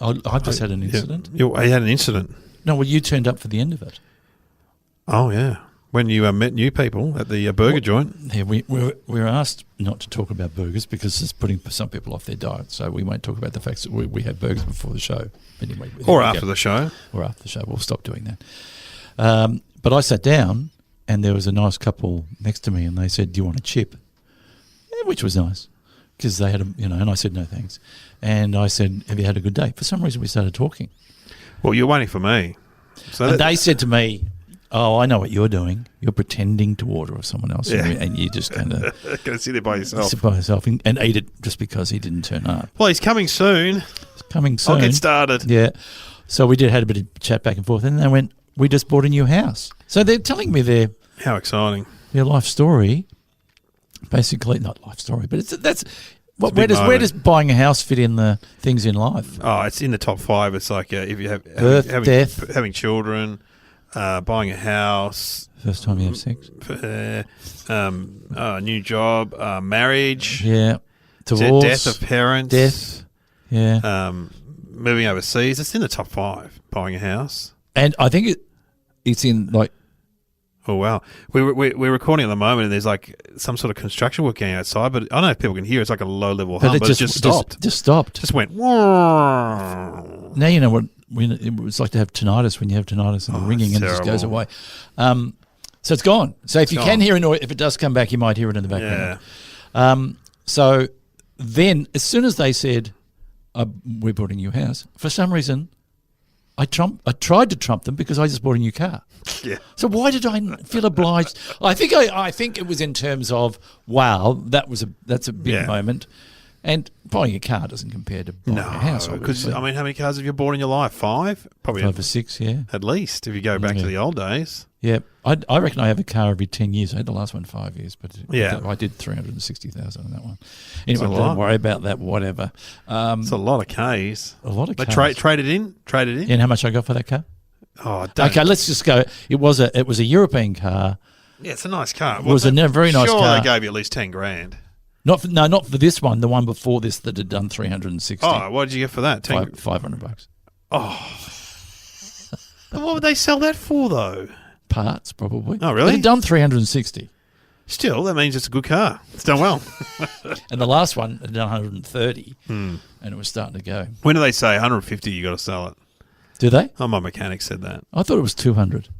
I just had an incident. I had an incident. No, well, you turned up for the end of it. Oh, yeah. When you met new people at the burger joint. Yeah, we were asked not to talk about burgers because it's putting some people off their diet. So we won't talk about the fact that we had burgers before the show. Anyway, or after the show. Or after the show. We'll stop doing that. But I sat down and there was a nice couple next to me and they said, "Do you want a chip?" Yeah, which was nice because they had and I said, "No, thanks." And I said, "Have you had a good day?" For some reason we started talking. Well, you're waiting for me. So they said to me, "Oh, I know what you're doing. You're pretending to order of someone else, and you just kind of going to sit there by yourself, and eat it just because he didn't turn up." Well, he's coming soon. He's coming soon. I'll get started. Yeah. So we had a bit of chat back and forth, and they went, "We just bought a new house." So they're telling me how exciting their life story. Basically, not life story, but where does buying a house fit in the things in life? Oh, it's in the top 5. It's like if you have death, having children. Buying a house. First time you have sex. New job. Marriage. Yeah. Divorce. Death of parents. Death. Yeah. Moving overseas. It's in the top 5. Buying a house. And I think it's in like. Oh, wow. We're recording at the moment and there's like some sort of construction work going outside, but I don't know if people can hear. It's like a low-level hum, but it just stopped. Just stopped. Just went. Whoa. Now you know what. It's like to have tinnitus when you have tinnitus and the ringing and it just goes away. So it's gone. So if you can hear a noise, if it does come back, you might hear it in the background. Yeah. So then as soon as they said, "We're building a new house," for some reason I tried to trump them because I just bought a new car. Yeah. So why did I feel obliged? I think it was in terms of, wow, that's a big moment. And buying a car doesn't compare to buying a house. Because, how many cars have you bought in your life? 5? Probably 5 or 6, yeah. At least, if you go back to the old days. Yeah. I reckon I have a car every 10 years. I had the last one 5 years, but I did 360,000 on that one. Anyway, don't worry about that, whatever. It's a lot of Ks. A lot of Ks. But trade it in? And how much I got for that car? Oh, don't. Okay, let's just go. It was a European car. Yeah, it's a nice car. It was a very nice car. Sure, they gave you at least 10 grand. Not for this one. The one before this that had done 360. Oh, what did you get for that? $500. Oh, but what would they sell that for though? Parts, probably. Oh, really? It had done 360. Still, that means it's a good car. It's done well. And the last one had done 130, and it was starting to go. When do they say 150? You got to sell it? Do they? Oh, my mechanic said that. I thought it was 200.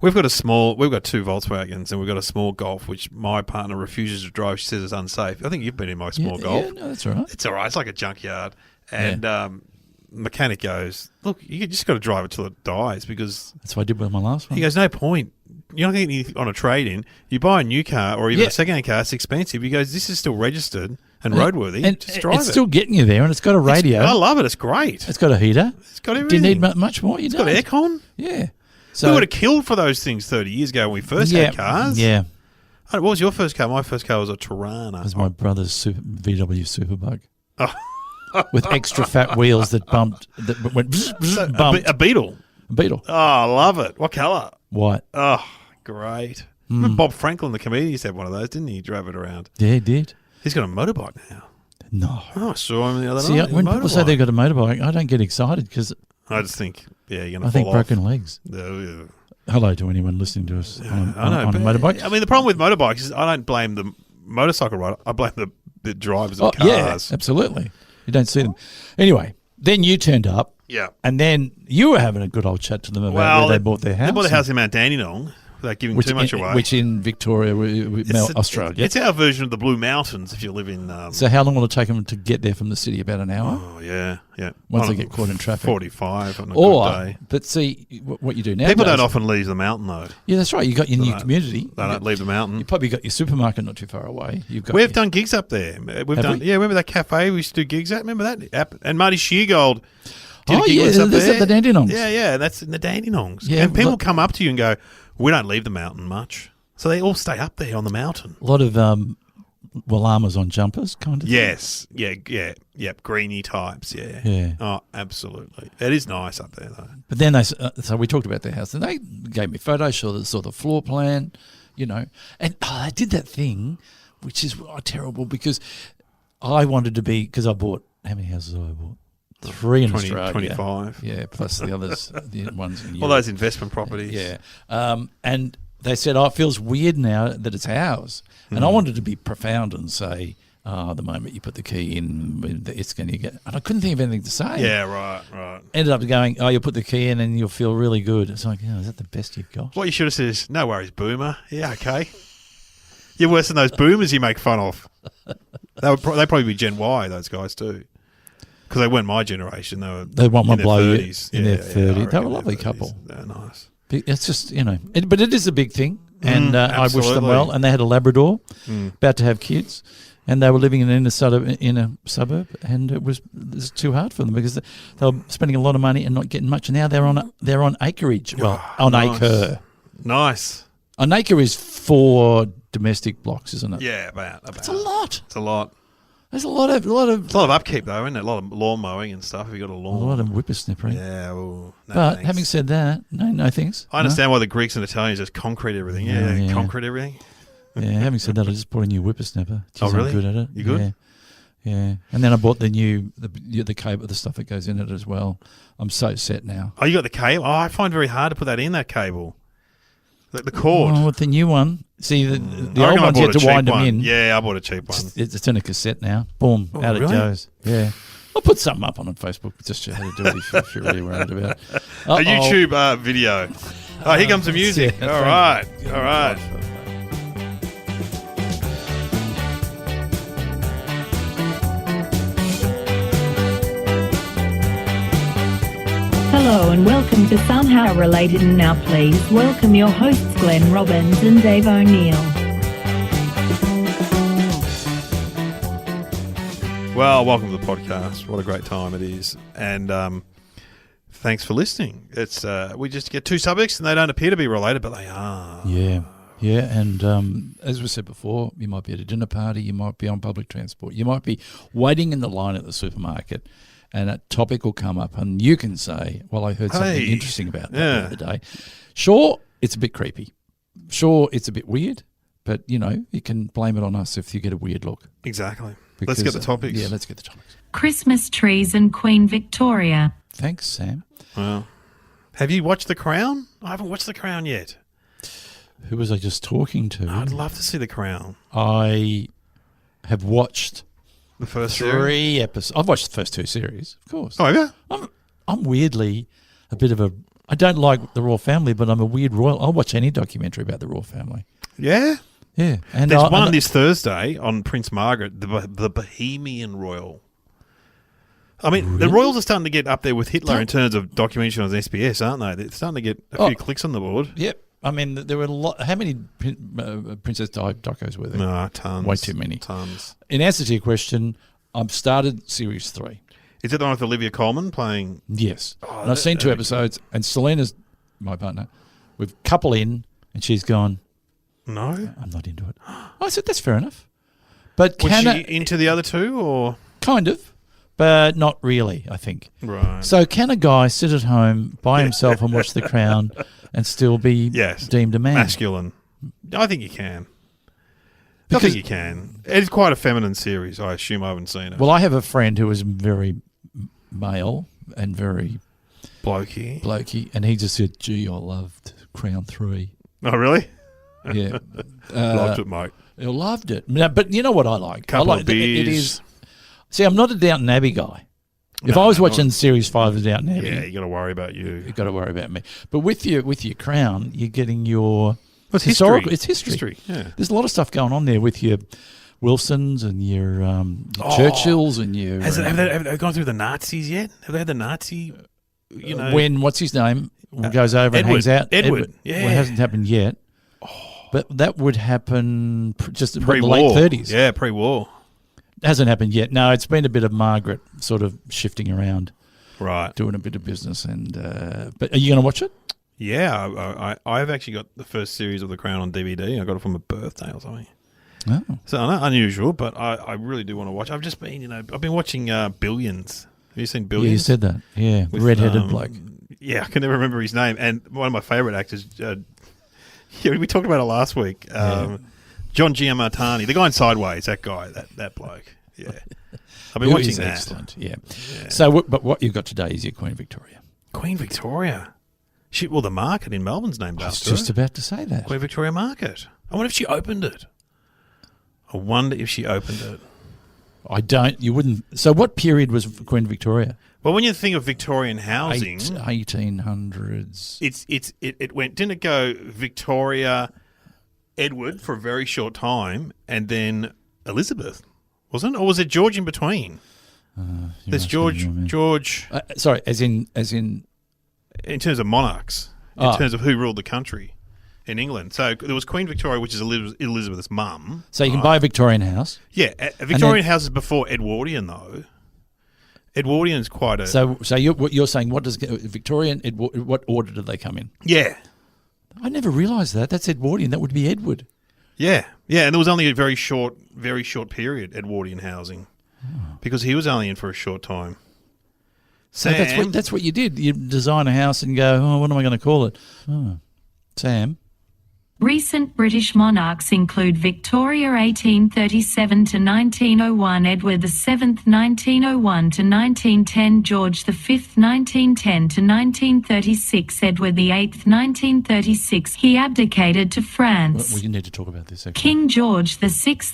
We've got 2 Volkswagens and we've got a small Golf, which my partner refuses to drive. She says it's unsafe. I think you've been in my small Golf. Yeah, no, that's all right. It's all right. It's like a junkyard. And mechanic goes, "Look, you just got to drive it till it dies because..." That's what I did with my last one. He goes, "No point. You're not getting anything on a trade-in. You buy a new car or even a second-hand car, it's expensive." He goes, "This is still registered and roadworthy. And just drive it. It's still getting you there and it's got a radio. I love it. It's great. It's got a heater. It's got everything. Do you need much more? It's got aircon. Yeah. So we would have killed for those things 30 years ago when we first had cars. Yeah. What was your first car? My first car was a Tirana. It was my brother's VW Superbug. Oh. With extra fat wheels that bumped. That went bumped. A Beetle. A Beetle. Oh, I love it. What colour? White. Oh, great. Remember Bob Franklin, the comedian, used to have one of those, didn't he? He drove it around. Yeah, he did. He's got a motorbike now. No. Oh, I saw him the other night. When people say they've got a motorbike, I don't get excited because I just think, you're going to fall off. I think broken legs. Yeah. Hello to anyone listening to us on a motorbike. I mean, the problem with motorbikes is I don't blame the motorcycle rider. I blame the drivers of cars. Yeah, absolutely. You don't see them. Anyway, then you turned up. Yeah. And then you were having a good old chat to them about where they bought their house. They bought a house in Mount Dandenong. Without giving too much away. Which in Victoria, Australia. It's our version of the Blue Mountains if you live in... so how long will it take them to get there from the city? About an hour? Oh, yeah. Once they get caught in traffic. 45 on a good day. But see, what you do now... People don't often leave the mountain, though. Yeah, that's right. You got your new community. They don't leave the mountain. You probably got your supermarket not too far away. We've done gigs up there. Yeah, remember that cafe we used to do gigs at? Remember that? And Marty Sheargold did a gig with us up there. At the Dandenongs. Yeah, that's in the Dandenongs. Yeah, and people come up to you and go... We don't leave the mountain much. So they all stay up there on the mountain. A lot of llamas on jumpers kind of thing. Yes. Yeah. Greeny types, yeah. Oh, absolutely. It is nice up there, though. But then so we talked about their house. And they gave me photos, saw the floor plan, And I did that thing, which is terrible because I wanted to be, because I bought, how many houses have I bought? 3 in 20, Australia. 25. Yeah, plus the others, the ones in Europe. All those investment properties. Yeah. And they said, it feels weird now that it's ours. And I wanted to be profound and say, the moment you put the key in, it's going to get... And I couldn't think of anything to say. Yeah, right. Ended up going, you'll put the key in and you'll feel really good. It's like, is that the best you've got? What you should have said is, no worries, boomer. Yeah, okay. You're worse than those boomers you make fun of. They'd probably be Gen Y, those guys too. Because they weren't my generation. They won't in their blow 30s. You in their 30s. They were a lovely 30s. couple. They're nice. It's just, but it is a big thing. And I wish them absolutely. well. And they had a Labrador, about to have kids. And they were living in a suburb, and it was too hard for them because they were spending a lot of money and not getting much. And now they're on acreage. Well, on nice. acre. Nice. An acre is 4 domestic blocks, isn't it? Yeah, about. It's a lot. It's a lot. There's a lot of It's a lot of upkeep though, isn't it? A lot of lawn mowing and stuff. If you got a lawn, a lot of whippersnippering. Yeah. Well, no, but thanks. having said that, no thanks. I understand why the Greeks and Italians just concrete everything. Yeah, concrete everything. Yeah, having said that, I just bought a new whippersnapper. Jeez, really? I'm good at it. You good? Yeah. And then I bought the cable, the stuff that goes in it as well. I'm so set now. Oh, you got the cable? Oh, I find it very hard to put that in, that cable. The cord. Oh, with the new one. See, the I old reckon ones you had to wind one. them in. Yeah, I bought a cheap one. It's in a cassette now. Boom, out really? it goes. Yeah. I'll put something up on Facebook just to how to do it if you're really worried about it. A YouTube video. Oh, here comes the music. Yeah, all right. Hello and welcome to Somehow Related, and now please welcome your hosts Glenn Robbins and Dave O'Neill. Well, welcome to the podcast. What a great time it is. And thanks for listening. It's we just get 2 subjects and they don't appear to be related, but they are. Yeah. Yeah, and as we said before, you might be at a dinner party, you might be on public transport, you might be waiting in the line at the supermarket, and a topic will come up, and you can say, well, I heard something interesting about that the other day. Sure, it's a bit creepy. Sure, it's a bit weird, but, you can blame it on us if you get a weird look. Exactly. Because, let's get the topics. Yeah, let's get the topics. Christmas trees and Queen Victoria. Thanks, Sam. Well, have you watched The Crown? I haven't watched The Crown yet. Who was I just talking to? I'd love to see The Crown. I have watched the first 3 episodes. I've watched the first 2 series, of course. Oh, yeah? I'm weirdly a bit of a... I don't like the royal family, but I'm a weird royal... I'll watch any documentary about the royal family. Yeah? Yeah. And there's one this Thursday on Prince Margaret, the Bohemian Royal. I mean, the royals are starting to get up there with Hitler in terms of documentary on SBS, aren't they? They're starting to get a few clicks on the board. Yep. I mean, there were a lot... How many Princess Di docos were there? No, tons. Way too many. Tons. In answer to your question, I've started Series 3. Is it the one with Olivia Colman playing? Yes. And I've seen 2 episodes, and Selena's my partner. We've couple in, and she's gone, no, I'm not into it. I said, that's fair enough. But was she into the other 2, or? Kind of, but not really, I think. Right. So can a guy sit at home by himself and watch The Crown and still be deemed a man? Masculine. I think you can. I think you can. It's quite a feminine series. I assume I haven't seen it. Well, I have a friend who is very male and very blokey, and he just said, gee, I loved Crown 3. Oh, really? Yeah. Loved it, mate. I loved it. Now, but you know what I like? Couple I like of beers. It is. See, I'm not a Downton Abbey guy. If I was watching Series 5 of Downton Abbey... Yeah, you got to worry about you. You got to worry about me. But with your Crown, you're getting your... It's historical. History. It's history. Yeah. There's a lot of stuff going on there with your Wilsons and your Churchills and your... Have they gone through the Nazis yet? Have they had the Nazi... when, what's his name, goes over and hangs out? Edward. Yeah. Well, it hasn't happened yet. But that would happen just in the pre-war. late 30s. Yeah, pre-war. Hasn't happened yet. No, it's been a bit of Margaret sort of shifting around. Right. Doing a bit of business. But are you going to watch it? Yeah, I've actually got the first series of The Crown on DVD. I got it from a birthday or something. Oh. So unusual, but I really do want to watch. I've just been, I've been watching Billions. Have you seen Billions? Yeah, you said that. Yeah, with, red-headed bloke. Yeah, I can never remember his name. And one of my favourite actors, we talked about it last week. John Giammartani, the guy in Sideways, that guy, that bloke. Yeah. I've been watching that. Excellent, yeah. So, but what you've got today is your Queen Victoria. Queen Victoria. The market in Melbourne's named after I was just about to say that. Queen Victoria Market. I wonder if she opened it. You wouldn't. So what period was Queen Victoria? Well, when you think of Victorian housing, 1800s. It went. Didn't it go Victoria, Edward for a very short time, and then Elizabeth, wasn't it? Or was it George in between? There's George. Sorry, as in. In terms of monarchs, in terms of who ruled the country in England. So there was Queen Victoria, which is Elizabeth's mum. So you can buy a Victorian house. Yeah, a Victorian house is before Edwardian, though. Edwardian is quite a... So you're saying, what does Victorian, what order did they come in? Yeah. I never realised that. That's Edwardian. That would be Edward. Yeah. Yeah, and there was only a very short period, Edwardian housing, because he was only in for a short time. So that's what you did. You design a house and go, what am I going to call it? Oh, Sam. Recent British monarchs include Victoria 1837 to 1901, Edward VII 1901 to 1910, George V 1910 to 1936, Edward VIII 1936. He abdicated to France. We need to talk about this. Actually. King George VI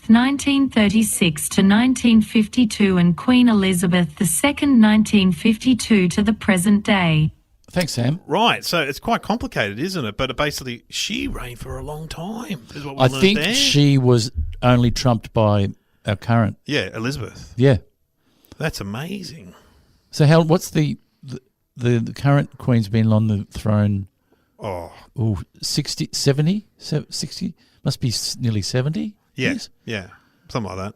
1936 to 1952 and Queen Elizabeth II 1952 to the present day. Thanks, Sam. Right, so it's quite complicated, isn't it? But basically, she reigned for a long time, is what we I learned think there. she was only trumped by our current. Yeah, Elizabeth. Yeah. That's amazing. So, Hal, what's the current Queen's been on the throne? 60, 70, 60? Must be nearly 70 Yeah, years? yeah, something like that.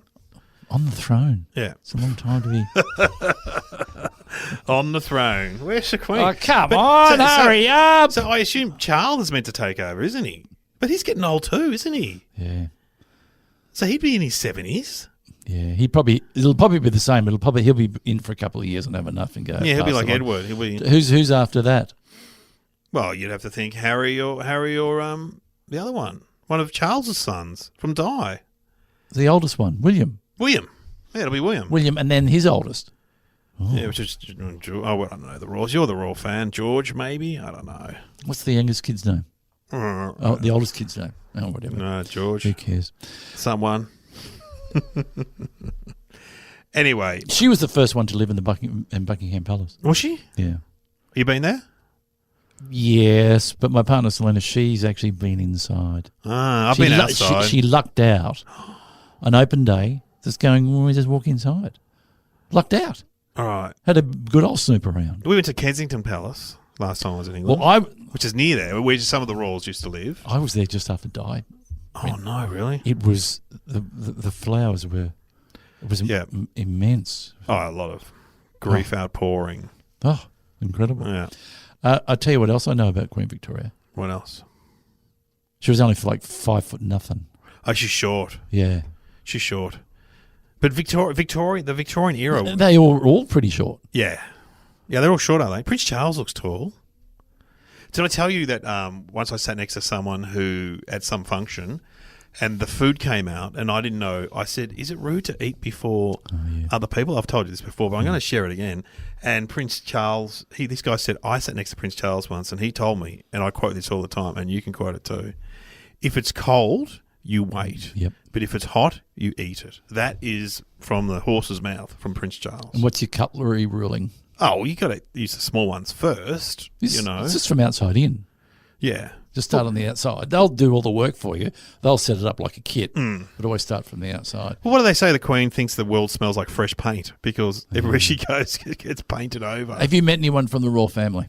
On the throne. Yeah. It's a long time to be... On the throne. Where's the Queen? Oh, come on, hurry up! So I assume Charles is meant to take over, isn't he? But he's getting old too, isn't he? Yeah. So he'd be in his 70s. Yeah, it'll probably be the same. He'll be in for a couple of years and have enough and go. Yeah, he'll be like Edward. He'll be. Who's after that? Well, you'd have to think Harry or the other one of Charles's sons from Di. The oldest one, William. Yeah, it'll be William. William, and then his oldest. Oh. Yeah, which is I don't know the royals. You're the royal fan, George. Maybe I don't know. What's the youngest kid's name? The oldest kid's name. Oh, whatever. No, George. Who cares? Someone. Anyway, she was the first one to live in the Buckingham Palace. Was she? Yeah. You been there? Yes, but my partner Selena, she's actually been inside. I've been outside. She lucked out on open day. Just going, we just walk inside. Lucked out. All right. Had a good old snoop around. We went to Kensington Palace last time I was in England. Which is near there, where some of the royals used to live. I was there just after Di. Oh, no, really? It was, the flowers were, it was immense. Oh, a lot of grief outpouring. Oh, incredible. Yeah. I'll tell you what else I know about Queen Victoria. What else? She was only for like 5 foot nothing. Oh, she's short. Yeah. She's short. But the Victorian era... They were all pretty short. Yeah. Yeah, they're all short, aren't they? Prince Charles looks tall. Did I tell you that once I sat next to someone who, at some function, and the food came out, and I didn't know, I said, is it rude to eat before other people? I've told you this before, but I'm going to share it again. And Prince Charles, this guy said, I sat next to Prince Charles once, and he told me, and I quote this all the time, and you can quote it too, if it's cold... you wait. Yep. But if it's hot, you eat it. That is from the horse's mouth, from Prince Charles. And what's your cutlery ruling? Oh, well, you got to use the small ones first, It's just from outside in. Yeah. Just start on the outside. They'll do all the work for you. They'll set it up like a kit, but always start from the outside. Well, what do they say? The Queen thinks the world smells like fresh paint because everywhere she goes it gets painted over. Have you met anyone from the royal family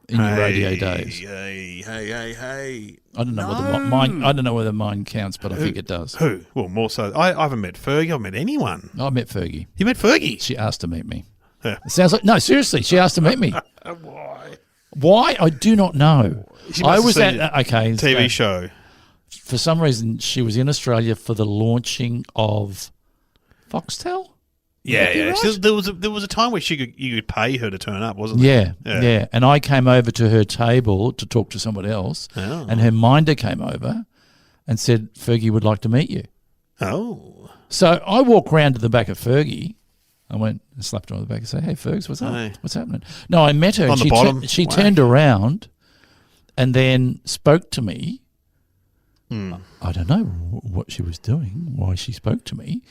in your radio days? Hey. I don't know whether mine. I don't know whether mine counts, but I think it does. Who? Well, more so. I haven't met Fergie. I haven't met anyone. I met Fergie. You met Fergie? She asked to meet me. Yeah. It sounds like seriously. She asked to meet me. Why? Why? I do not know. I was at TV show. For some reason, she was in Australia for the launching of Foxtel. Yeah. Right? There was a time where you could pay her to turn up, wasn't there? Yeah. And I came over to her table to talk to someone else, and her minder came over and said, Fergie would like to meet you. Oh. So I walk round to the back of Fergie. I went and slapped her on the back and said, "Hey, Fergs, what's up? Hey. What's happening?" No, I met her. On And the bottom. she turned around and then spoke to me. I don't know what she was doing, why she spoke to me.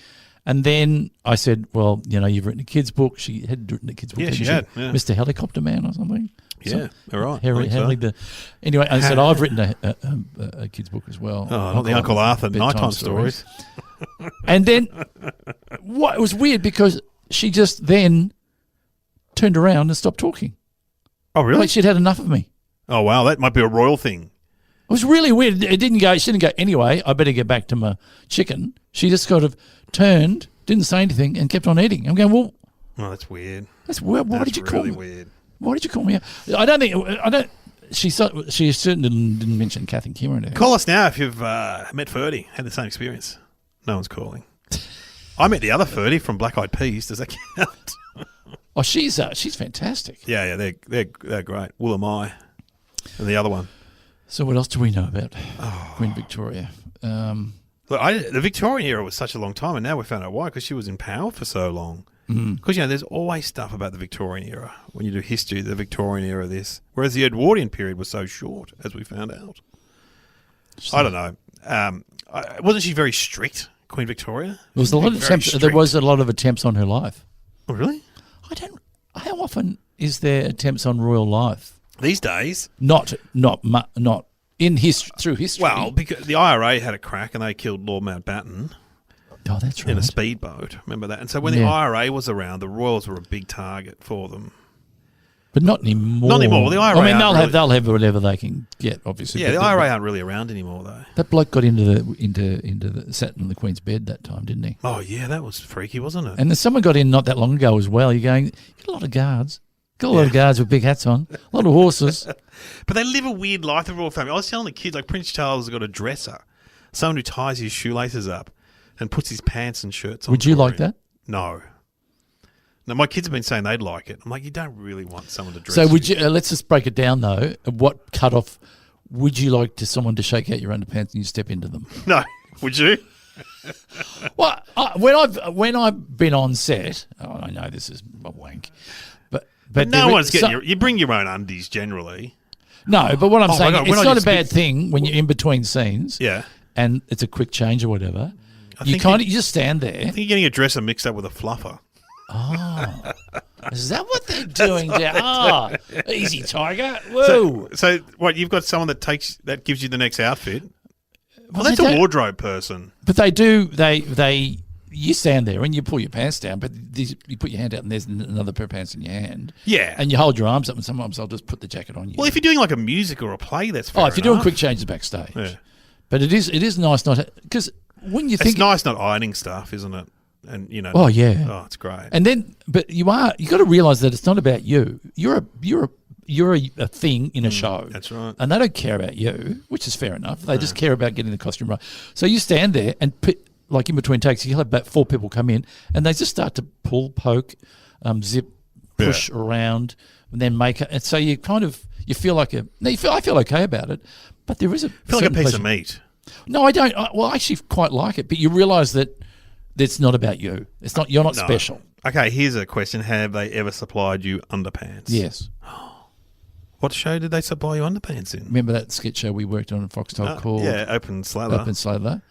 And then I said, "Well, you've written a kid's book." She had written a kid's book. Yeah, she had. Yeah. Mr. Helicopter Man or something. Yeah, all right. Anyway, I said, "I've written a kid's book as well." Oh, not the Uncle Arthur nighttime stories. And then it was weird because she just then turned around and stopped talking. Oh, really? Like she'd had enough of me. Oh, wow. That might be a royal thing. It was really weird. She didn't go, anyway, I better get back to my chicken. She just sort of turned, didn't say anything, and kept on eating. I'm going, well. Oh, that's weird. Why did you call me? Weird. Why did you call me out? She certainly didn't mention Kath and Kim or anything. Call us now if you've met Ferdy, had the same experience. No one's calling. I met the other Ferdy from Black Eyed Peas. Does that count? Oh, she's fantastic. Yeah, they're great. Will Am I, and the other one. So what else do we know about Queen Victoria? Look, the Victorian era was such a long time, and now we found out why, because she was in power for so long. Because, there's always stuff about the Victorian era. When you do history, the Victorian era, this. Whereas the Edwardian period was so short, as we found out. I don't know. Wasn't she very strict, Queen Victoria? There was a lot of attempts on her life. Oh, really? How often is there attempts on royal life? These days? Not in history, through history. Well, because the IRA had a crack and they killed Lord Mountbatten. Oh, that's right. In a speedboat. Remember that? And so when the IRA was around, the royals were a big target for them. But not anymore. Not anymore. Well, the IRA they'll have whatever they can get, obviously. Yeah, the IRA aren't really around anymore, though. That bloke got sat in the Queen's bed that time, didn't he? Oh, yeah, that was freaky, wasn't it? And then someone got in not that long ago as well. You're going, you got a lot of guards. Got a lot of guards with big hats on. A lot of horses. But they live a weird life, the royal family. I was telling the kids, like Prince Charles has got a dresser. Someone who ties his shoelaces up and puts his pants and shirts on. Would you like that? No. No, my kids have been saying they'd like it. I'm like, you don't really want someone to dress. So would you? Let's just break it down though. What cutoff would you like someone to shake out your underpants and you step into them? No, would you? Well, when I've been on set, I know this is a wank, but no one's getting you bring your own undies generally. No, but what I'm saying, it's not a bad speak thing when you're in between scenes. Yeah, and it's a quick change or whatever. You just stand there. I think you're getting a dresser mixed up with a fluffer. Oh, is that what they're doing there? Oh, easy, Tiger. Whoa. So what? You've got someone that gives you the next outfit. Well, that's a wardrobe person. But they do. You stand there and you pull your pants down, but you put your hand out and there's another pair of pants in your hand. Yeah. And you hold your arms up, and sometimes I'll just put the jacket on you. Well, if you're doing like a music or a play, that's fair if you're doing quick changes backstage. Yeah. But it is nice not because when you think it's nice not ironing stuff, isn't it? And oh yeah, oh it's great. And then, but you got to realize that it's not about you. You're a thing in a show. That's right. And they don't care about you, which is fair enough. They just care about getting the costume right. So you stand there and like in between takes, you'll have about 4 people come in and they just start to pull, poke, zip, push around, and then make it. And so you feel like I feel okay about it, but there is feel like a piece of meat. No, I don't. I actually quite like it, but you realise that it's not about you. It's not. You're not special. Okay, here's a question: have they ever supplied you underpants? Yes. What show did they supply you underpants in? Remember that sketch show we worked on in Foxtel called Open Slather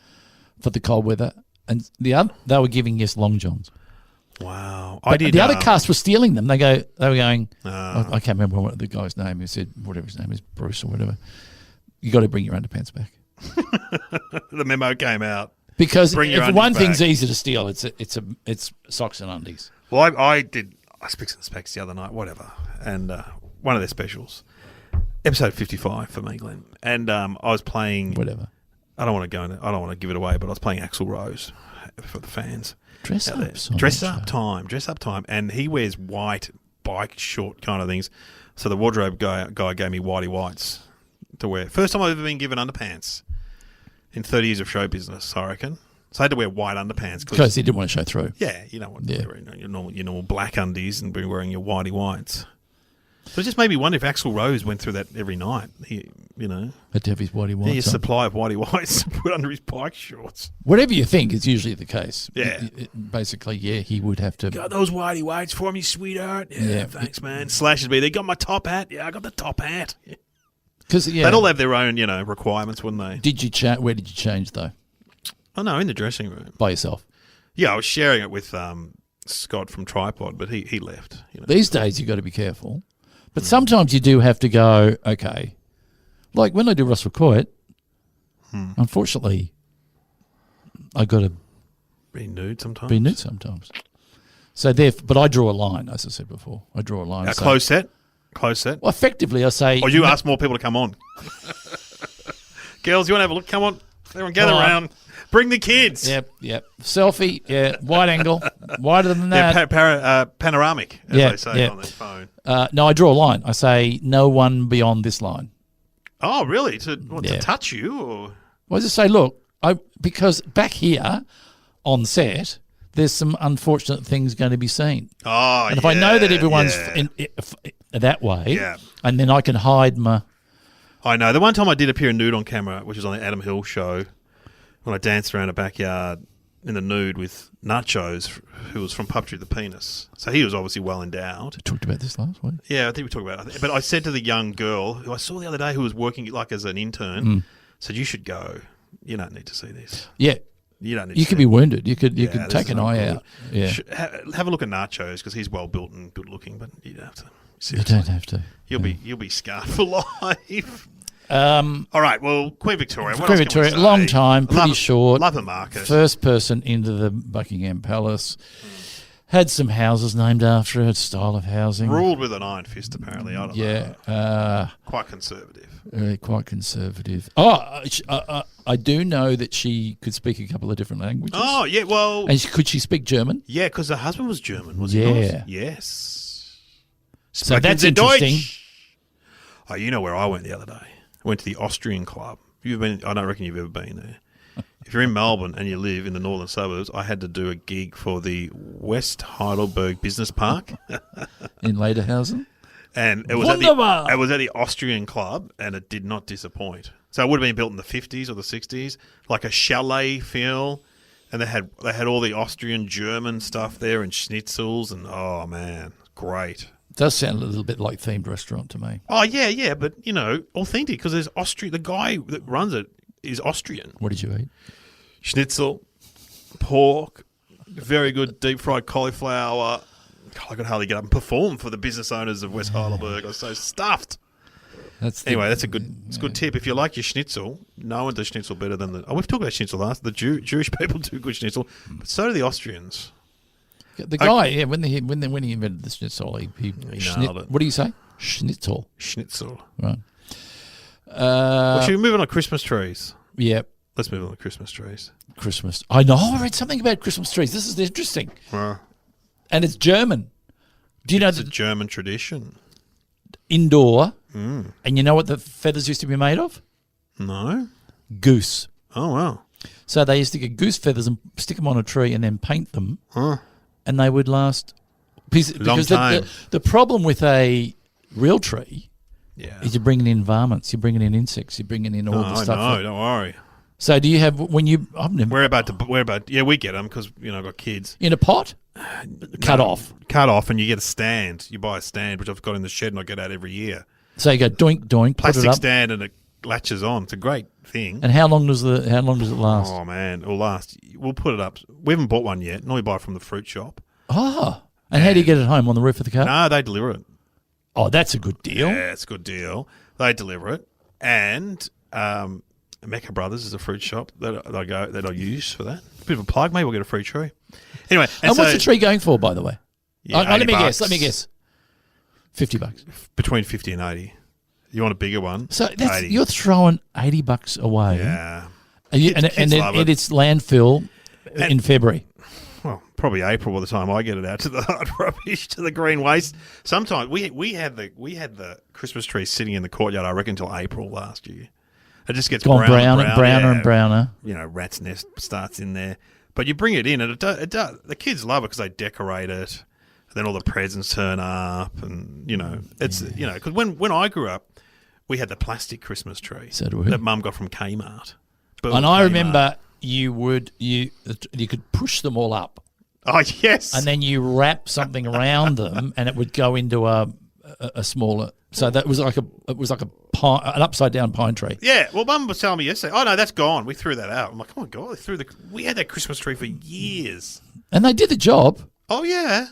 for the cold weather, and they were giving us long johns. Wow, the other cast was stealing them. They were going. I can't remember what the guy's name. He said whatever his name is, Bruce or whatever. You got to bring your underpants back. The memo came out because if one thing's easy to steal, it's socks and undies. Well, I Specs and Specs the other night, whatever, and one of their specials, episode 55 for me, Glenn, and I was playing whatever. I don't want to give it away, but I was playing Axl Rose for the fans. Dress up time, and he wears white bike short kind of things. So the wardrobe guy gave me whitey whites to wear. First time I've ever been given underpants in 30 years of show business, I reckon. So I had to wear white underpants because he didn't want to show through. Yeah, you know what? Yeah. Your normal black undies and be wearing your whitey whites. So it just made me wonder if Axl Rose went through that every night. Had to have his whitey Yeah, whites his on. supply of whitey whites to put under his bike shorts. Whatever you think is usually the case. Yeah. Basically, he would have to. Got those whitey whites for me, sweetheart? Yeah, thanks, man. Slashes me. They got my top hat? Yeah, I got the top hat. Because They'd all have their own, requirements, wouldn't they? Where did you change, though? Oh, no, in the dressing room. By yourself? Yeah, I was sharing it with Scott from Tripod, but he left. These days, you've got to be careful. But sometimes you do have to go, okay. Like when I do Russell Coit, unfortunately, I got to be nude sometimes. So but I draw a line, as I said before. I draw a line. A close set? Well, effectively, I say... Or you ask more people to come on. Girls, you want to have a look? Come on. Everyone gather around. Bring the kids. Yep. Selfie, wide angle. Wider than that. Panoramic, as they say on their phone. No, I draw a line. I say no one beyond this line. Oh, really? To touch you? Or? Well, I just say, look, because back here on set, there's some unfortunate things going to be seen. Oh, and if I know that everyone's that way, and then I can hide my... I know. The one time I did appear nude on camera, which was on the Adam Hill show, when I danced around a backyard in the nude with Nachos, who was from Puppetry the Penis. So he was obviously well endowed. We talked about this last week. Yeah, I think we talked about it. But I said to the young girl, who I saw the other day, who was working as an intern, said, you should go. You don't need to see this. Yeah. You don't need You to could see be wounded. You could this take an eye out. Yeah. Have a look at Nachos, because he's well built and good looking, but you don't have to. Seriously. You don't have to. You'll be scarred for life. All right, well, Queen Victoria. Queen Victoria, long time, pretty short. Love the market. First person into the Buckingham Palace. Had some houses named after her, style of housing. Ruled with an iron fist, apparently. I don't know. Quite conservative. Quite conservative. Oh, I do know that she could speak a couple of different languages. Oh, yeah, well... And could she speak German? Yeah, because her husband was German, was he not? Yes. So that's interesting. Deutsch. Oh, you know where I went the other day? I went to the Austrian Club. I don't reckon you've ever been there. If you're in Melbourne and you live in the northern suburbs, I had to do a gig for the West Heidelberg Business Park. In Lederhausen? And it was at the Austrian Club, and it did not disappoint. So it would have been built in the 50s or the 60s, like a chalet feel. And they had all the Austrian German stuff there and schnitzels, and oh man, great. It does sound a little bit like themed restaurant to me. Oh yeah, but authentic, because there's Austria. The guy that runs it is Austrian. What did you eat? Schnitzel, pork, very good deep fried cauliflower. God, I could hardly get up and perform for the business owners of West Heidelberg. I was so stuffed. That's a good tip. If you like your schnitzel, no one does schnitzel better than we've talked about schnitzel last. The Jewish people do good schnitzel, but so do the Austrians. The guy, when he invented the schnitzel, he nailed it. What do you say? Schnitzel. Right. Should we move on to Christmas trees? Yeah. Let's move on to Christmas trees. Christmas. I know. I read something about Christmas trees. This is interesting. And it's German. Do you know it's a German tradition? Indoor. And you know what the feathers used to be made of? No. Goose. Oh, wow. So they used to get goose feathers and stick them on a tree and then paint them. And they would last. Long time. The problem with a real tree is you're bringing in varmints, you're bringing in insects, you're bringing in all the stuff. No, don't worry. So do you have, when you... We're about, we get them because, I've got kids. In a pot? Cut off, and you get a stand. You buy a stand, which I've got in the shed and I get out every year. So you go doink, doink, plastic put it up. stand, and it latches on. It's a great thing. And how long does it last? Oh, man, it'll last. We'll put it up. We haven't bought one yet. Normally buy it from the fruit shop. Oh. And how do you get it home? On the roof of the car? No, they deliver it. Oh, that's a good deal. Yeah, it's a good deal. They deliver it. And Mecca Brothers is a fruit shop that I use for that. A bit of a plug. Maybe we'll get a free tree. Anyway. And what's the tree going for, by the way? Yeah, let me guess. $50. Between 50 and 80. You want a bigger one? So you're throwing $80 away. Yeah. And it's landfill in February. Well, probably April by the time I get it out to the hard rubbish, to the green waste. Sometimes we had the Christmas tree sitting in the courtyard, I reckon, until April last year. It just gets browner and browner. Rat's nest starts in there. But you bring it in, and it does. The kids love it because they decorate it. And then all the presents turn up, and it's because when I grew up, We had the plastic Christmas tree So do we. that Mum got from Kmart. And I remember you could push them all up. Oh, yes. And then you wrap something around them, and it would go into a smaller. So that was like an upside down pine tree. Yeah, well, Mum was telling me yesterday. Oh no, that's gone. We threw that out. I'm like, oh my god, we had that Christmas tree for years, and they did the job. Oh yeah,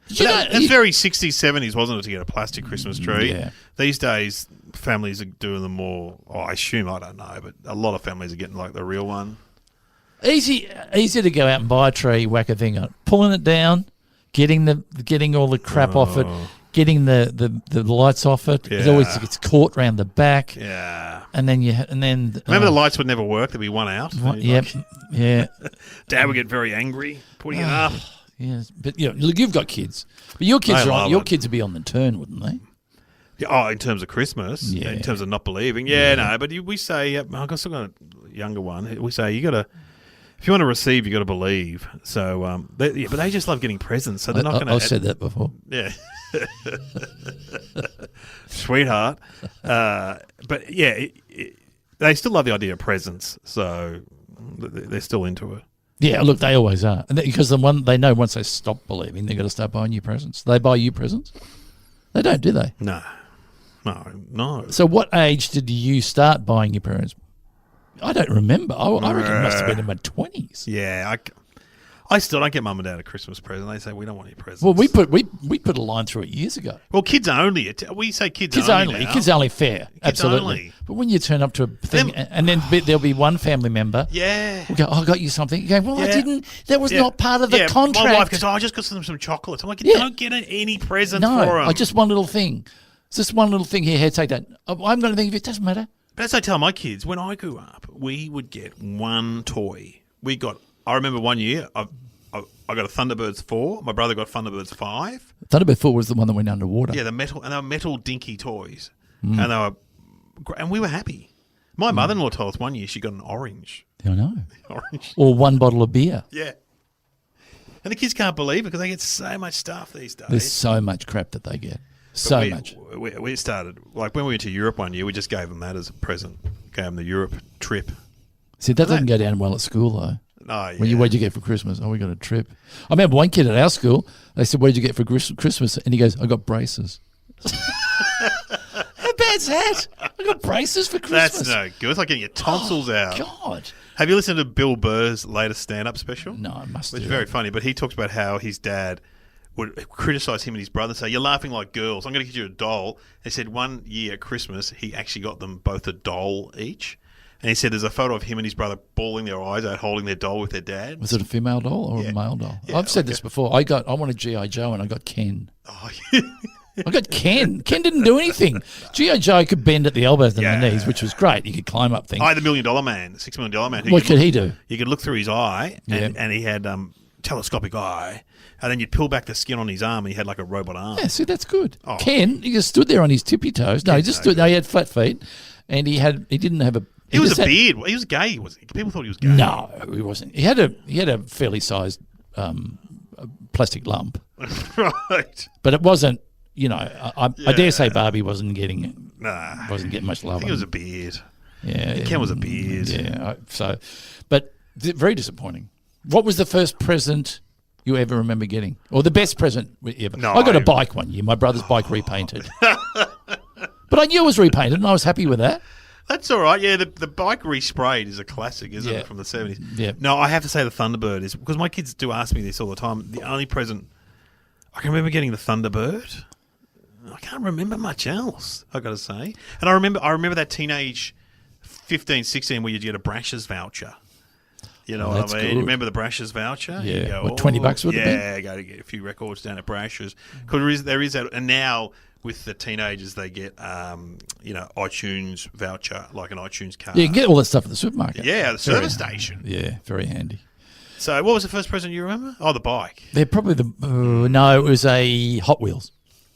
that's very 60s, 70s, wasn't it, to get a plastic Christmas tree? Yeah. These days, families are doing them more. Oh, I assume, I don't know, but a lot of families are getting like the real one. Easy to go out and buy a tree, whack a thing on, pulling it down, getting all the crap off it, getting the lights off it. Yeah. It always gets caught round the back. Yeah. And then remember the lights would never work. There'd be one out. Yep. Yeah. Dad would get very angry putting it up. Yes, but look, you've got kids, but your kids would be on the turn, wouldn't they? Yeah, oh, in terms of Christmas, in terms of not believing, no. But we say, I've still got a younger one. We say if you want to receive, you got to believe. So, but they just love getting presents. So they're not going to. I've said that before. Yeah, sweetheart. But yeah, they still love the idea of presents. So they're still into it. Yeah, look, they always are, because they know once they stop believing, they've got to start buying you presents. They buy you presents. They don't, do they? No. So what age did you start buying your parents? I don't remember. I reckon it must have been in my 20s. Yeah, I still don't get Mum and Dad a Christmas present. They say, we don't want any presents. Well, we put a line through it years ago. Well, kids only. We say kids only now. Kids only fair. Kids absolutely. Only. But when you turn up to a thing, and then there'll be one family member. Yeah. Will go, I got you something. You go, well, I didn't. That was not part of the contract. My wife goes, I just got them some chocolates. I'm like, you don't get any presents for them. I just one little thing. It's just one little thing here, take that. I'm going to think of it. Doesn't matter. But as I tell my kids, when I grew up, we would get one toy. I remember one year, I got a Thunderbirds 4. My brother got Thunderbirds 5. Thunderbird 4 was the one that went underwater. Yeah, they were metal dinky toys. And we were happy. My mother-in-law told us one year she got an orange. I know. Orange. Or one bottle of beer. Yeah. And the kids can't believe it because they get so much stuff these days. There's so much crap that they get. So much. We started, like when we went to Europe one year, we just gave them that as a present. Gave them the Europe trip. See, that doesn't go down well at school, though. Oh, yeah. What'd you get for Christmas? Oh, we got a trip. I remember one kid at our school, they said, what did you get for Christmas? And he goes, I got braces. How bad's that? I got braces for Christmas. That's no good. It's like getting your tonsils out. God. Have you listened to Bill Burr's latest stand-up special? No, I must. It's very funny, but he talks about how his dad would criticise him and his brother, say, you're laughing like girls. I'm going to get you a doll. He said one year at Christmas, he actually got them both a doll each. And he said there's a photo of him and his brother bawling their eyes out, holding their doll with their dad. Was it a female doll or a male doll? Yeah, I've said this before. I wanted G.I. Joe and I got Ken. Oh, I got Ken. Ken didn't do anything. G.I. Joe could bend at the elbows and the knees, which was great. He could climb up things. I had the $1 Million Man, $6 Million Man. What could he do? You could look through his eye, and he had telescopic eye, and then you'd peel back the skin on his arm, and he had like a robot arm. Yeah, see, that's good. Oh. Ken, he just stood there on his tippy toes. No, he just stood. No, he had flat feet, and he didn't have a. He was a beard. He was gay. People thought he was gay. No, he wasn't. He had a fairly sized plastic lump, right? But it wasn't. You know, I dare say Barbie wasn't getting much love. I think it was a beard. Yeah, Ken was a beard. Yeah, but very disappointing. What was the first present you ever remember getting, or the best present ever? No, I got a bike one year. My brother's bike repainted, but I knew it was repainted, and I was happy with that. That's all right. Yeah, the bike resprayed is a classic, isn't it, from the 70s? Yeah. No, I have to say the Thunderbird is, because my kids do ask me this all the time. The only present I can remember getting the Thunderbird. I can't remember much else, I got to say. And I remember that teenage 15, 16 where you'd get a Brash's voucher. You know what I mean? Good. Remember the Brash's voucher? Yeah. Go, what, $20 would it be? Yeah, go to get a few records down at Brash's. Because there is that. And now with the teenagers, they get, iTunes voucher, like an iTunes card. Yeah, you can get all that stuff at the supermarket. Yeah, the service station. Yeah, very handy. So what was the first present you remember? Oh, the bike. They're probably no, it was a Hot Wheels.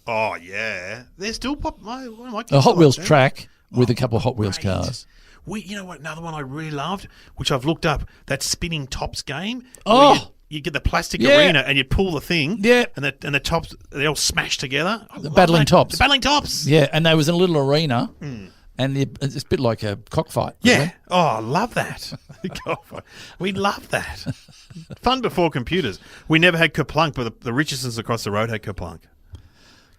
Oh, yeah. They're still A Hot Wheels track with a couple of Hot Wheels cars. You know what? Another one I really loved, which I've looked up, that spinning tops game. Oh, you get the plastic arena and you pull the thing. Yeah, and the tops they all smash together. The battling tops. The battling tops. Yeah, and there was a little arena, and it's a bit like a cockfight. Yeah. Oh, I love that. We love that. Fun before computers. We never had Kerplunk, but the Richardsons across the road had Kerplunk.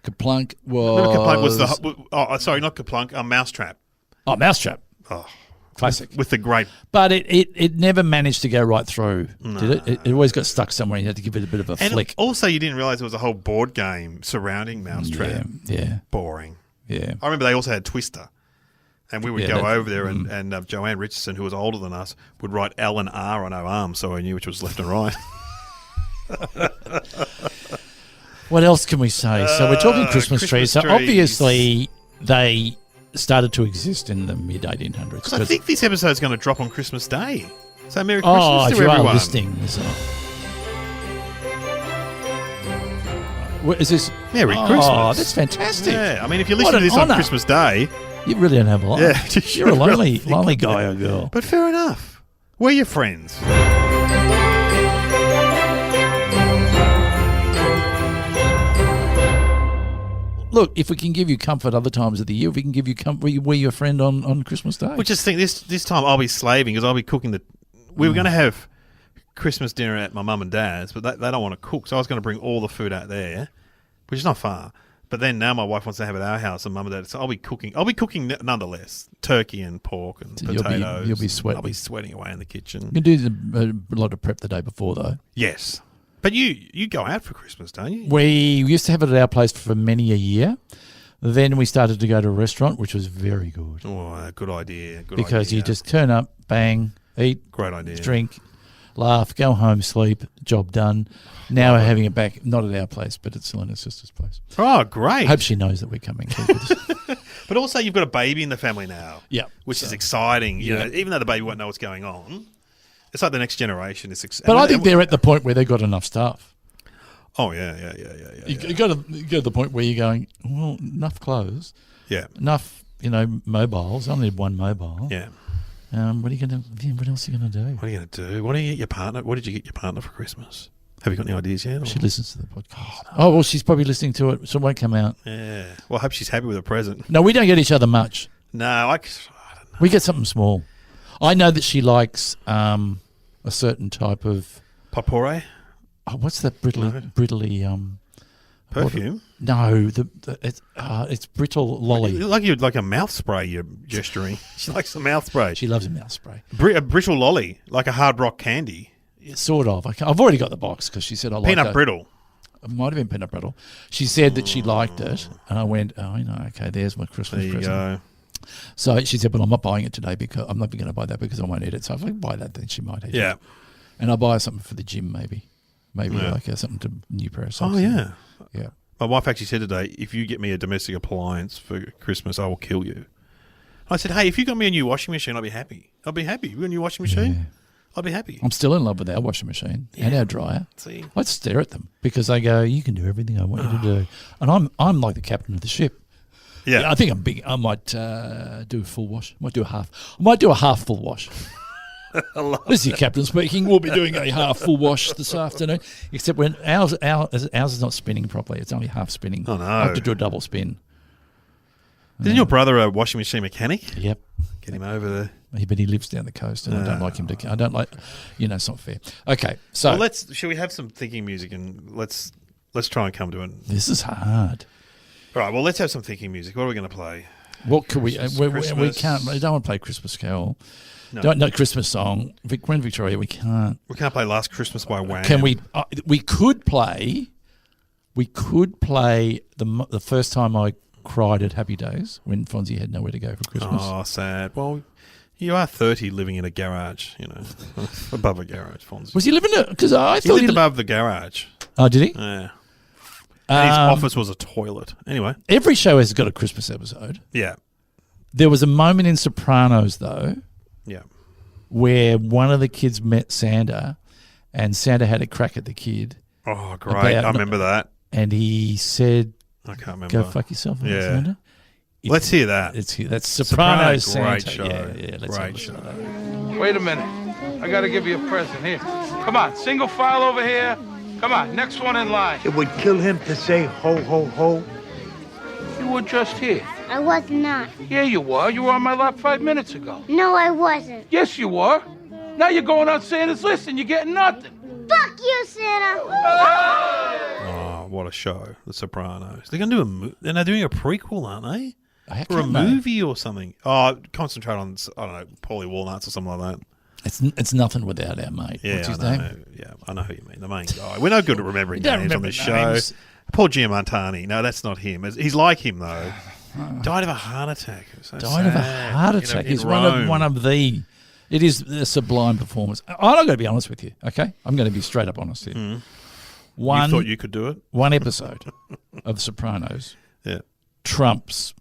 Kerplunk was... Remember Kerplunk was sorry, not Kerplunk, Mousetrap. Oh, Mousetrap. Oh. Classic. With the great... But it never managed to go right through, did it? It always got stuck somewhere. You had to give it a bit of a flick. Also, you didn't realise there was a whole board game surrounding Mousetrap. Yeah. Boring. Yeah. I remember they also had Twister. And we would go over there and Joanne Richardson, who was older than us, would write L and R on our arms so I knew which was left and right. What else can we say? So we're talking Christmas trees. So obviously they started to exist in the mid-1800s. Because I think this episode's going to drop on Christmas Day. So Merry Christmas to everyone. Oh, if you are listening. What is this? Merry Christmas. Oh, that's fantastic. Yeah, I mean, if you listen to this on Christmas Day... You really don't have a lot. Yeah, you're a lonely guy or girl. But fair enough. We're your friends. Look, if we can give you comfort other times of the year, if we can give you comfort, we're your friend on Christmas Day. We just think this time I'll be slaving because I'll be cooking we were going to have Christmas dinner at my mum and dad's, but they don't want to cook, so I was going to bring all the food out there, which is not far. But then now my wife wants to have it at our house and mum and dad, so I'll be cooking nonetheless. Turkey and pork and potatoes. You'll be sweating. I'll be sweating away in the kitchen. You can do a lot of prep the day before, though. Yes. But you go out for Christmas, don't you? We used to have it at our place for many a year. Then we started to go to a restaurant, which was very good. Oh, good idea. Because you just turn up, bang, eat, great idea, drink, laugh, go home, sleep, job done. Now we're having it back, not at our place, but at Selena's sister's place. Oh, great. Hope she knows that we're coming. But also you've got a baby in the family now. Yeah. Which is exciting. You know, even though the baby won't know what's going on, it's like the next generation. But I think they're at the point where they've got enough staff. Oh, yeah. You got to the point where you're going, well, enough clothes. Yeah. Enough, mobiles. I only need one mobile. Yeah. What else are you going to do? What are you going to do? What did you get your partner for Christmas? Have you got any ideas yet? She listens to the podcast. Oh, well, she's probably listening to it, so it won't come out. Yeah. Well, I hope she's happy with her present. No, we don't get each other much. No, I don't know. We get something small. I know that she likes a certain type of... Potpourri? Oh, what's that brittly... Perfume? No, it's brittle lolly. Like a mouth spray you're gesturing. She likes the mouth spray. She loves a mouth spray. A brittle lolly, like a hard rock candy. Sort of. I've already got the box because she said I like peanut brittle. It might have been peanut brittle. She said that she liked it, and I went, okay, there's my Christmas present. There you go. So she said, but I'm not buying it today because I'm not going to buy that because I won't eat it. So if I buy that, then she might eat it. Yeah. And I'll buy something for the gym maybe like something to new pair of socks. Oh, yeah. Yeah. My wife actually said today, if you get me a domestic appliance for Christmas, I will kill you. I said, hey, if you got me a new washing machine, I'll be happy. I'll be happy. You got a new washing machine? Yeah. I'll be happy. I'm still in love with our washing machine and our dryer. See? I stare at them because they go, you can do everything I want you to do. And I'm like the captain of the ship. Yeah. I think I'm big. I might do a full wash. I might do a half full wash. This is your captain speaking. We'll be doing a half full wash this afternoon. Except when ours is not spinning properly. It's only half spinning. Oh, no. I have to do a double spin. Isn't your brother a washing machine mechanic? Yep. Get him over there. But he lives down the coast, and I don't like him to. I don't like. It's not fair. Okay, so shall we have some thinking music and let's try and come to it. This is hard. All right. Well, let's have some thinking music. What are we going to play? What could we can't. We don't want to play Christmas Carol. No Christmas song. Quinn Victoria. We can't. We can't play Last Christmas by Wham. Can we? We could play. We could play the first time I cried at Happy Days when Fonzie had nowhere to go for Christmas. Oh, sad. Well, you are 30 living in a garage, above a garage, Fonzie. Was he living in because I thought he lived above the garage. Oh, did he? Yeah. And his office was a toilet. Anyway. Every show has got a Christmas episode. Yeah. There was a moment in Sopranos, though, where one of the kids met Santa, and Santa had a crack at the kid. Oh, great. I remember that. And he said, I can't remember. Go fuck yourself, Santa. Let's hear that. That's Sopranos Great Santa. show. Yeah, let's great show. Wait a minute. I got to give you a present. Here. Come on. Single file over here. Come on. Next one in line. It would kill him to say ho, ho, ho. You were just here. I was not. Yeah, you were. You were on my lap 5 minutes ago. No, I wasn't. Yes, you were. Now you're going on Santa's list and you're getting nothing. Fuck you, Santa. Oh, what a show. The Sopranos. They're going to do they're now doing a prequel, aren't they? Or a know. movie or something. Oh, concentrate on, I don't know, Paulie Walnuts or something like that. It's nothing without our mate. Yeah, What's his I know. name? Yeah, I know who you mean. The main guy. We're no good at remembering don't names on remember this show. names. Paul Giamatti. No, that's not him. He's like him, though. Died of a heart attack. So Died of a sad. heart attack. In He's Rome. one of the. It is a sublime performance. I'm going to be honest with you. Okay, I'm going to be straight up honest here. You thought you could do it? One episode of Sopranos Yeah. trumps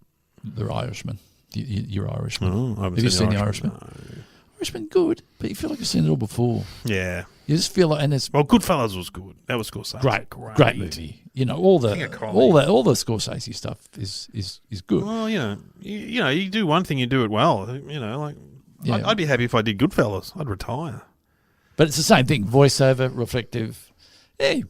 The Irishman. You're Irishman. Oh, I haven't Have you seen The Irishman? Irishman? Irishman, good, but you feel like you've seen it all before. Yeah. You just feel like, and it's Well, Goodfellas was good. That was Scorsese. great movie. You know, all the Scorsese stuff is good. Well, you do one thing, you do it well. You know, like Yeah. I'd be happy if I did Goodfellas. I'd retire. But it's the same thing. Voiceover, reflective. Hey,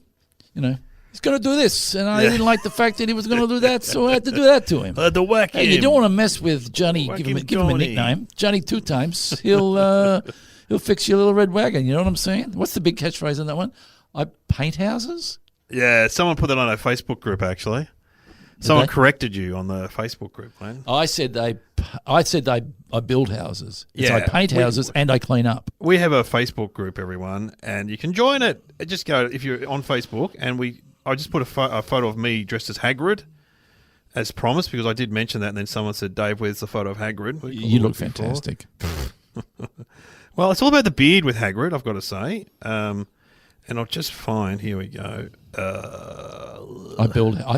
he's going to do this, and I didn't like the fact that he was going to do that, so I had to do that to him. The whack Hey, you don't want to mess with Johnny. Whack Give him a Johnny. nickname. Johnny 2 times. He'll fix your little red wagon. You know what I'm saying? What's the big catchphrase on that one? I paint houses. Yeah, someone put that on our Facebook group. Actually, someone corrected you on the Facebook group, man. I said I build houses. It's Yeah, I paint houses and I clean up. We have a Facebook group, everyone, and you can join it. Just go if you're on Facebook, and I just put a photo of me dressed as Hagrid, as promised, because I did mention that, and then someone said, "Dave, where's the photo of Hagrid?" You look fantastic. Well, it's all about the beard with Hagrid, I've got to say. And I'll just find. Here we go. I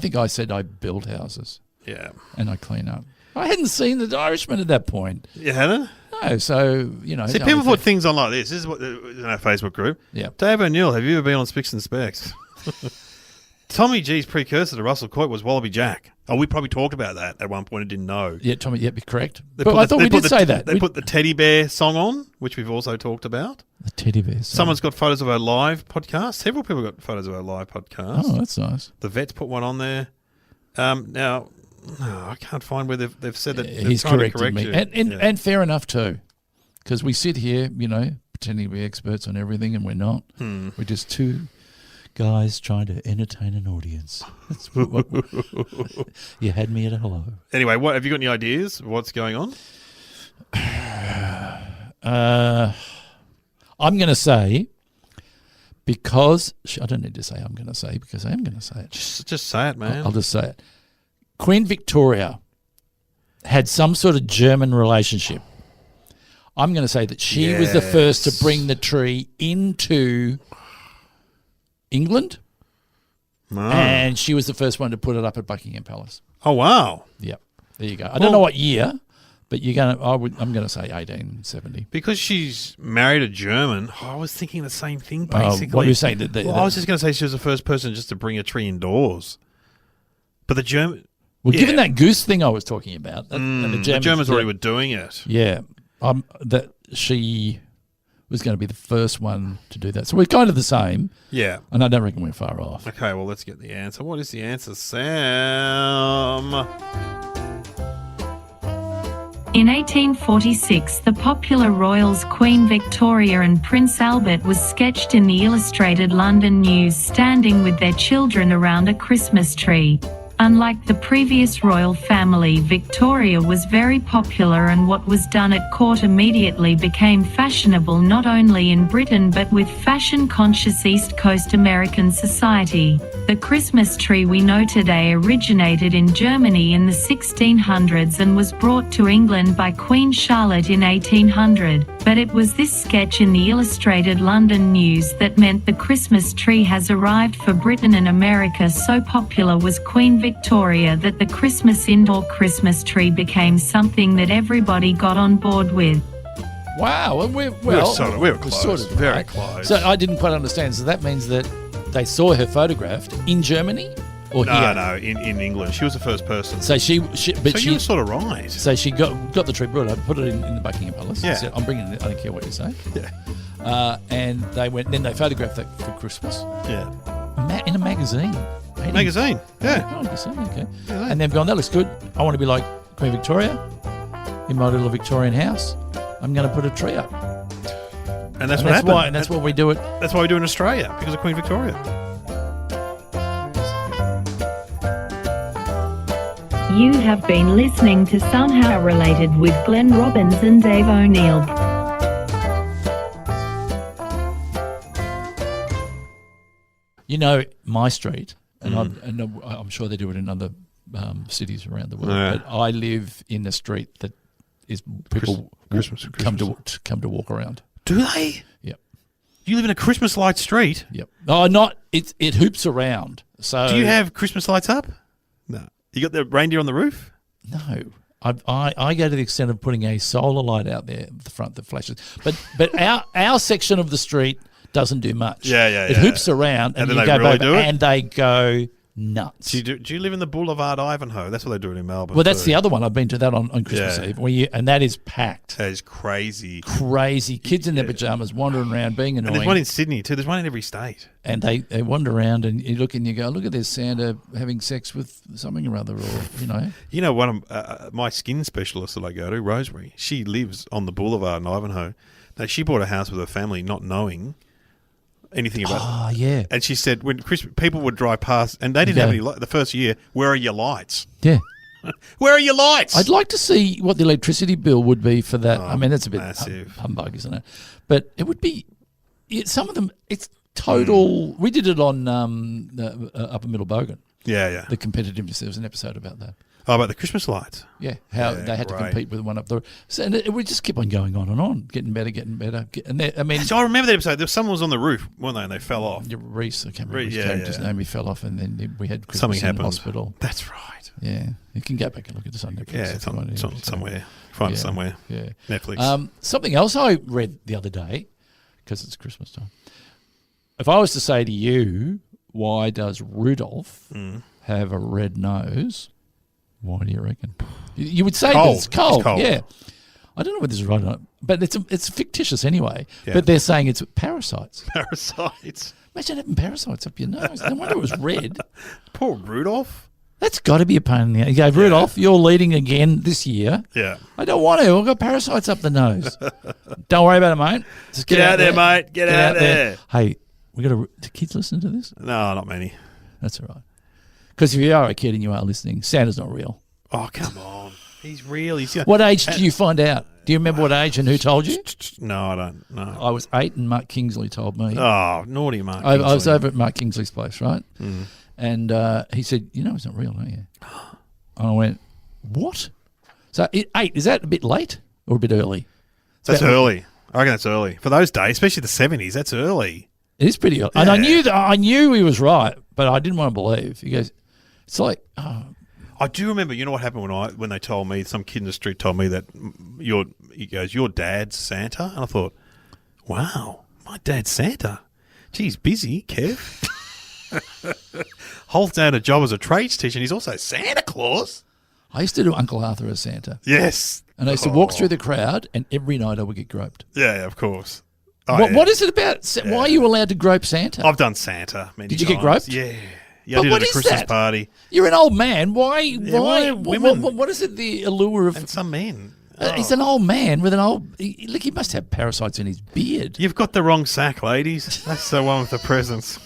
think I said I build houses. Yeah, and I clean up. I hadn't seen The Irishman at that point. You hadn't? No, so See, people put things on like this. This is what in our Facebook group. Yeah. Dave O'Neill, have you ever been on Spicks and Specs? Tommy G's precursor to Russell Coit was Wallaby Jack. Oh, we probably talked about that at one point and didn't know. Yeah, Tommy, yeah, correct. They But put I thought we did say that. They put the teddy bear song on, which we've also talked about. The teddy bear song. Someone's got photos of our live podcast. Several people got photos of our live podcast. Oh, that's nice. The vets put one on there. Now, I can't find where they've said that. He's corrected me. You. And fair enough too. Because we sit here, pretending to be experts on everything and we're not. We're just two guys trying to entertain an audience. That's what you had me at a hello. Anyway, what have you got any ideas of what's going on? I'm going to say, because I don't need to say I'm going to say, because I am going to say it. Just say it, man. I'll just say it. Queen Victoria had some sort of German relationship. I'm going to say that she was the first to bring the tree into England, and she was the first one to put it up at Buckingham Palace. Oh, wow. Yep. There you go. I don't know what year, but I'm going to say 1870. Because she's married a German, I was thinking the same thing, basically. What you're saying? I was just going to say she was the first person just to bring a tree indoors. But the German... Well, given that goose thing I was talking about, and the Germans already were doing it. Yeah. That she was going to be the first one to do that. So we're kind of the same. Yeah. And I don't reckon we're far off. Okay, well, let's get the answer. What is the answer, Sam? In 1846, the popular royals Queen Victoria and Prince Albert was sketched in the Illustrated London News standing with their children around a Christmas tree. Unlike the previous royal family, Victoria was very popular, and what was done at court immediately became fashionable not only in Britain but with fashion-conscious East Coast American society. The Christmas tree we know today originated in Germany in the 1600s and was brought to England by Queen Charlotte in 1800. But it was this sketch in the Illustrated London News that meant the Christmas tree has arrived for Britain and America. So popular was Queen Victoria that the Christmas indoor Christmas tree became something that everybody got on board with. Wow, and we're close. Very right? close. So I didn't quite understand. So that means that they saw her photographed in Germany or here? No, in England. She was the first person. So she you were sort of right. So she got the tree brought up, put it in the Buckingham Palace. Yeah. Said, I'm bringing it. I don't care what you say. Yeah. And they went. Then they photographed that for Christmas. Yeah. In a magazine. Magazine. Yeah. Oh, you see, okay. And they've gone, that looks good. I want to be like Queen Victoria, in my little Victorian house, I'm going to put a tree up. And that's what happened. And that's why we do it. That's why we do it in Australia, because of Queen Victoria. You have been listening to Somehow Related with Glenn Robbins and Dave O'Neill. You know, my street, and I'm sure they do it in other cities around the world, but I live in a street that is people come to walk around. Do they? Yep. You live in a Christmas light street? Yep. Oh, not it hoops around. So do you have Christmas lights up? No. You got the reindeer on the roof? No. I go to the extent of putting a solar light out there at the front that flashes. But our section of the street doesn't do much. Yeah. It hoops around and then you they go really over do it? and they go nuts. Do you live in the Boulevard Ivanhoe? That's what they do it in Melbourne. Well, that's the other one. I've been to that on Christmas Eve, and that is packed. That is crazy. Crazy. Kids in their pajamas wandering around being annoying. And there's one in Sydney too. There's one in every state. And they wander around and you look and you go, look at this Santa having sex with something or other, or, you know. You know, one of my skin specialist that I go to, Rosemary, she lives on the Boulevard in Ivanhoe. Now, she bought a house with her family not knowing anything about it. Oh, yeah. And she said when people would drive past, and they didn't have any the first year, where are your lights? Yeah. Where are your lights? I'd like to see what the electricity bill would be for that. I mean, that's a bit massive. Humbug, isn't it? But it would be, some of them, it's total. We did it on the Upper Middle Bogan. Yeah. The competitiveness. There was an episode about that. Oh, about the Christmas lights? Yeah, how they had to compete with one up there. So, and it would just keep on going on, getting better. I mean, so I remember that episode. There was someone was on the roof, weren't they? And they fell off. Reese, I can't remember his character's name. He fell off, and then we had Christmas something in happened. Hospital. That's right. Yeah, you can go back and look at this on Netflix. Yeah, it's on somewhere. Find it somewhere. Yeah, Netflix. Something else I read the other day, because it's Christmas time. If I was to say to you, why does Rudolph have a red nose? Why do you reckon? You would say that it's cold. It's cold. Yeah. I don't know whether this is right or not, but it's fictitious anyway. Yeah. But they're saying it's parasites. Parasites. Imagine having parasites up your nose. No wonder it was red. Poor Rudolph. That's got to be a pain in the ass. You go, Rudolph, you're leading again this year. Yeah. I don't want to. I've got parasites up the nose. Don't worry about it, mate. Just get out there, mate. Get out there. Hey, do kids listen to this? No, not many. That's all right. Because if you are a kid and you are listening, Santa's not real. Oh, come on. He's real. What age did you find out? Do you remember what age and who told you? No, I don't know. I was 8 and Mark Kingsley told me. Oh, naughty Mark I Kingsley. was over at Mark Kingsley's place, right? Mm. And he said, you know it's not real, don't you? And I went, what? So 8, is that a bit late or a bit early? That's early. I reckon that's early. For those days, especially the 70s, that's early. It is pretty early. Yeah. And I knew he was right, but I didn't want to believe. He goes, it's like... I do remember, you know what happened when they told me, some kid in the street told me that your dad's Santa? And I thought, wow, my dad's Santa. Geez, busy, Kev. Holds down a job as a trades teacher and he's also Santa Claus. I used to do Uncle Arthur as Santa. Yes. And I used to walk through the crowd and every night I would get groped. Yeah, of course. Oh, what is it about? Why are you allowed to grope Santa? I've done Santa many times. Did you get groped? Yeah. Yeah, I did it at a Christmas party. You're an old man. Why women? What is it, the allure of... And some men. He's an old man with an old... Look, he must have parasites in his beard. You've got the wrong sack, ladies. That's the one with the presents.